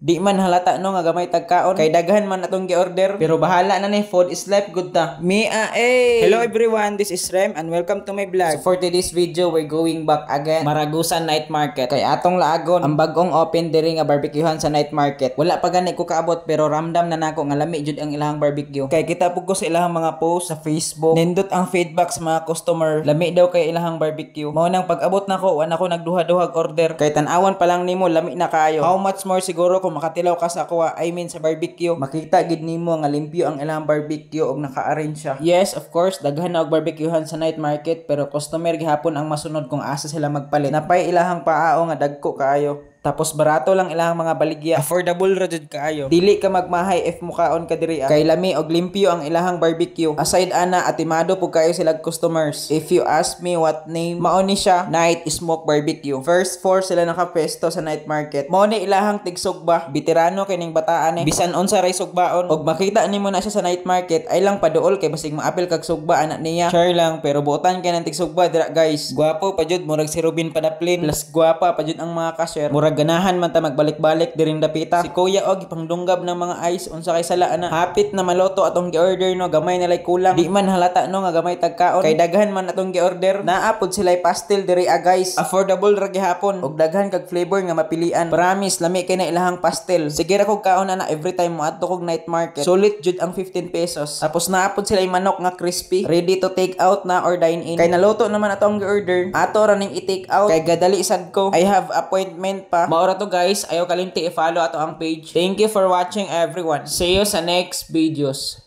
Di man halata no nga gamay tagkaon kay daghan man atong gi-order pero bahala na ni food is life good ta. Mia Hello everyone, this is Rem and welcome to my vlog. So for today's video, we're going back again Maragusan Night Market. Kay atong laagon ang bag-ong open diri nga barbecuehan sa night market. Wala pa gani ko kaabot pero ramdam na nako nga lami jud ang ilahang barbecue. Kay kita pug ko sa ilahang mga post sa Facebook. Nindot ang feedback sa mga customer. Lami daw kay ilahang barbecue. Mao nang pag-abot nako, wala ko nagduha-duhag order. Kay tan-awan pa lang nimo lami na kaayo. How much more siguro kung makatilaw ka sa kuha, I mean sa barbecue, makita gid nimo nga limpyo ang ilang barbecue og naka-arrange siya. Yes, of course, daghan na og barbecuehan sa night market pero customer gihapon ang masunod kung asa sila magpalit. Napay ilahang paao nga dagko kaayo. Tapos barato lang ilang mga baligya. Affordable ra jud kaayo. Dili ka magmahay if mukaon ka diri. Kay lami og limpyo ang ilahang barbecue. Aside ana, atimado pug kayo sila customers. If you ask me what name, mao ni siya Night Smoke Barbecue. First four sila nakapesto sa night market. Mao ni ilahang tigsugba. Veterano kining bataan bisan unsa ray sugbaon. Og makita nimo na siya sa night market ay lang paduol kay basig maapil kag sugba ana niya. Share lang pero buotan kay nang tigsugba dira guys. Gwapo pa jud murag si Robin Padaplin. Plus gwapa pa jud ang mga cashier. Ganahan man ta magbalik-balik diring dapita. Si Kuya og ipangdunggab ng mga ice unsa kay sala ana. Hapit na maloto atong gi-order no, gamay na lay kulang. Di man halata no nga gamay tagkaon. Kay daghan man atong gi-order. Naapod sila'y pastel diri guys. Affordable ra gihapon og daghan kag flavor nga mapilian. Promise lami kay na ilahang pastel. Sige ra kog kaon ana every time mo adto kog night market. Sulit jud ang 15 pesos. Tapos naapod sila'y manok nga crispy. Ready to take out na or dine in. Kay naluto naman atong gi-order. Ato ra ning i-take out. Kay gadali sad ko. I have appointment pa. Maura to guys, ayaw kalimti i-follow ato ang page. Thank you for watching everyone. See you sa next videos.